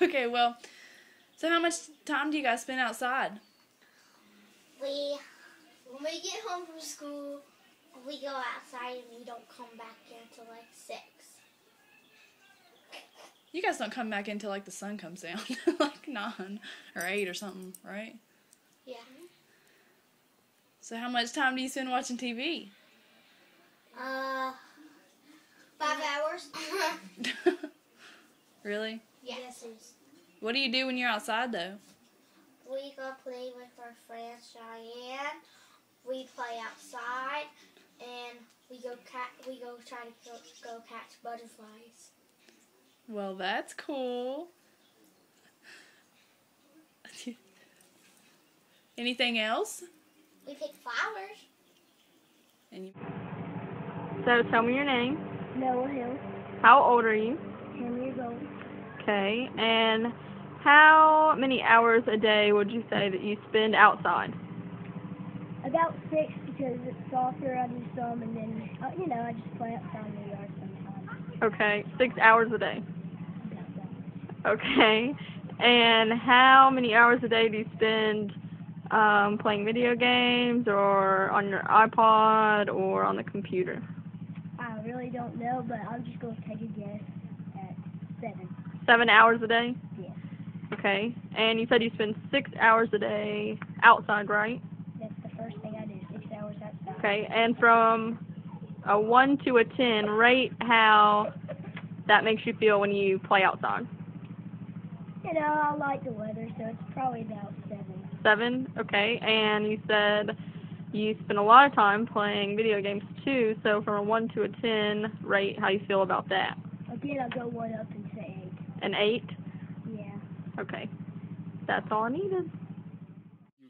Okay, well, so how much time do you guys spend outside? When we get home from school, we go outside and we don't come back until like 6. You guys don't come back until like the sun comes down, like 9 or 8 or something, right? Yeah. So how much time do you spend watching TV? 5 hours. Really? Yes. What do you do when you're outside though? We go play with our friend Cheyenne. We play outside, and we go try to go catch butterflies. Well, that's cool. Anything else? We pick flowers. So tell me your name. Noah Hill. How old are you? 10 years old. Okay. And how many hours a day would you say that you spend outside? About 6 because it's soccer. I do some, and then I just play outside in the yard sometimes. Okay. 6 hours a day. Okay. And how many hours a day do you spend playing video games or on your iPod or on the computer? I really don't know, but I'm just going to take a guess at 7. 7 hours a day? Yes. Okay. And you said you spend 6 hours a day outside, right? That's the first thing I do, 6 hours outside. Okay. And from a 1 to a 10, rate how that makes you feel when you play outside. I like the weather, so it's probably about 7. 7? Okay. And you said you spend a lot of time playing video games too, so from a 1 to a 10, rate how you feel about that. Again, I'll go 1 up and say 8. An 8? Yeah. Okay. That's all I needed.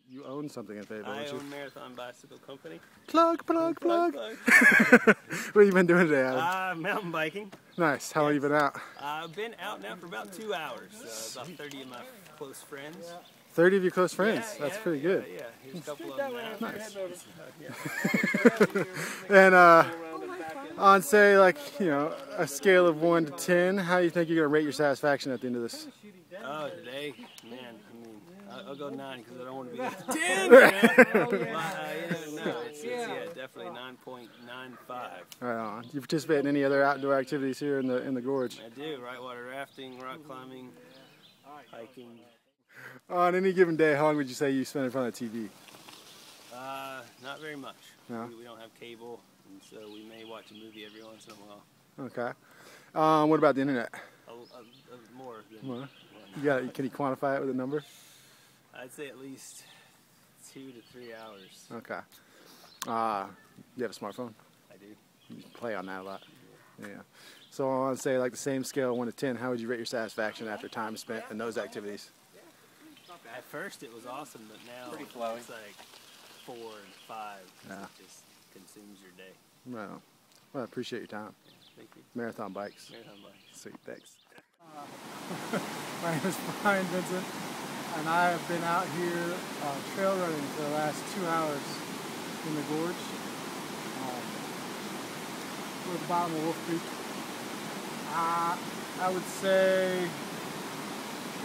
You own something in Fayetteville, don't you? I own Marathon Bicycle Company. Plug. What have you been doing today, Adam? Mountain biking. Nice. How long have you been out? I've been out now for about 2 hours. About 30 of my close friends. 30 of your close friends. Yeah, That's pretty good. Yeah, here's a couple of them now. Nice. And on, say, like, a scale of 1 to 10, how do you think you're going to rate your satisfaction at the end of this? Oh, today, man, I'll go 9 because I don't want to be at 10. No, it's definitely 9.95. Right on. Do you participate in any other outdoor activities here in the gorge? I do, whitewater rafting, rock climbing, hiking. On any given day, how long would you say you spend in front of the TV? Not very much. No? We don't have cable, and so we may watch a movie every once in a while. Okay. What about the internet? More than More? Can you quantify it with a number? I'd say at least 2 to 3 hours. Okay. You have a smartphone? I do. You play on that a lot. Yeah. So on, say, like the same scale, 1 to 10, how would you rate your satisfaction after time spent in those activities? At first it was awesome, but now it's like 4 and 5. Yeah. It just consumes your day. Well, I appreciate your time. Thank you. Marathon Bikes. Marathon Bikes. Sweet, thanks. My name is Brian Vincent, and I have been out here trail running for the last 2 hours in the gorge. We're at the bottom of Wolf Creek. I would say,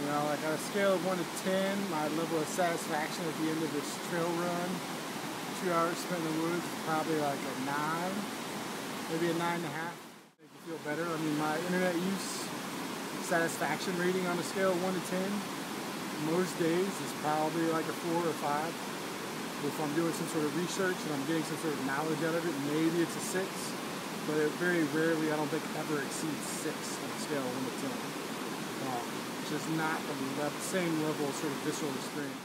like on a scale of 1 to 10, my level of satisfaction at the end of this trail run, 2 hours spent in the woods, is probably like a 9, maybe a 9.5. Make you feel better. I mean, my internet use satisfaction rating on a scale of 1 to 10, most days is probably like a 4 or 5. If I'm doing some sort of research and I'm getting some sort of knowledge out of it, maybe it's a 6. But it very rarely, I don't think, ever exceeds 6 on a scale of 1 to 10. It's just not the same level of sort of visceral experience.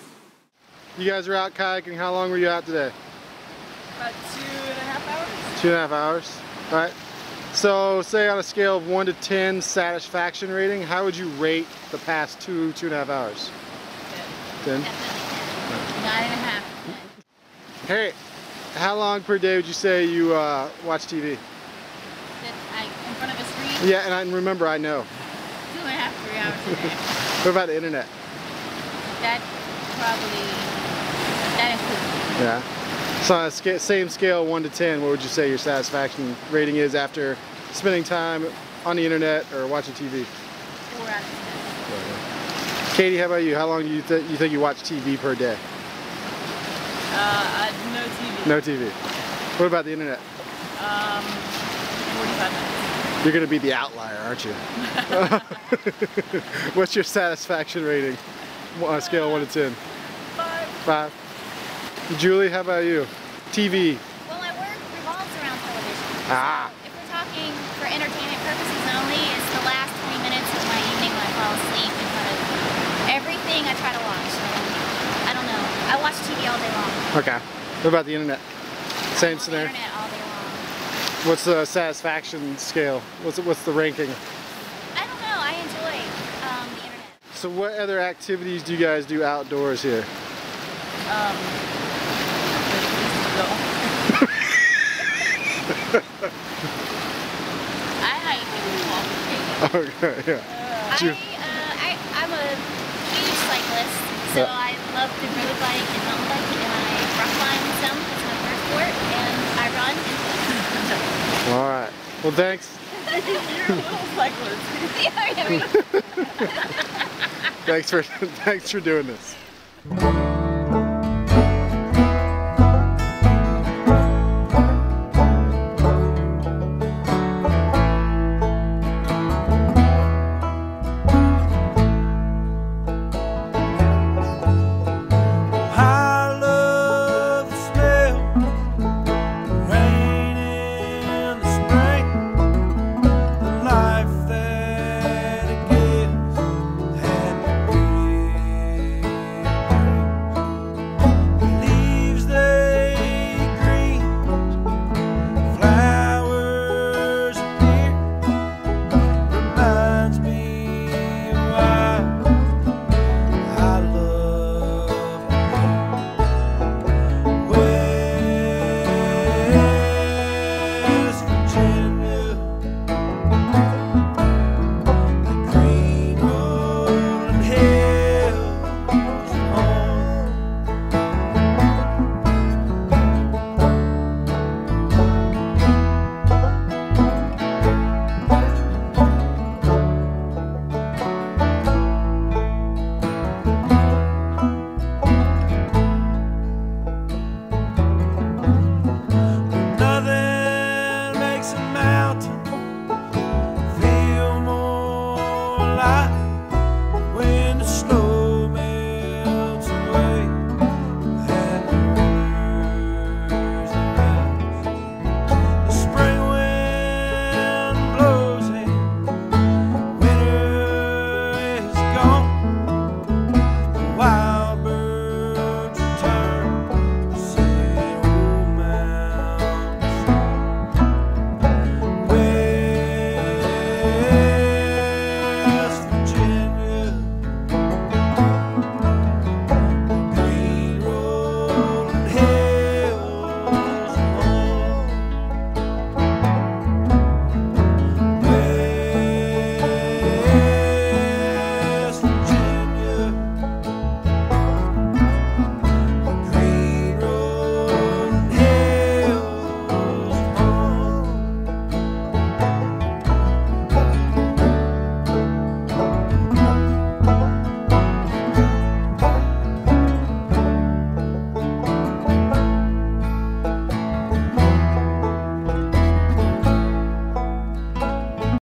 You guys are out kayaking. How long were you out today? About 2.5 hours. 2.5 hours. All right. So, say on a scale of 1 to 10 satisfaction rating, how would you rate the past 2.5 hours? 10. 9.5. Hey, how long per day would you say you watch TV? In front of a screen? Yeah, and I remember, I know. 2.5, 3 hours a day. What about the internet? That includes. Yeah. So on a same scale, 1 to 10, what would you say your satisfaction rating is after spending time on the internet or watching TV? 4 out of 10. Katie, how about you? How long do you think you watch TV per day? No TV. No TV. What about the internet? 45 minutes. You're gonna be the outlier, aren't you? What's your satisfaction rating on a scale of 1 to 10? 5. 5. Julie, how about you? TV. Well, my work revolves around television. Ah. So if we're talking for entertainment purposes only, it's the last 20 minutes of my evening when I fall asleep in front of everything I try to watch. So, I don't know. I watch TV all day long. Okay. What about the internet? Same On the scenario. internet all day long. What's the satisfaction scale? What's the ranking? I don't know. I enjoy the internet. So what other activities do you guys do outdoors here? I hike and walk. Okay, yeah. I'm a huge cyclist, so I love to road bike and mountain bike, and I rock climb some. It's my first sport, and I run. All right. Well, thanks. You're a little cyclist. Thanks for doing this.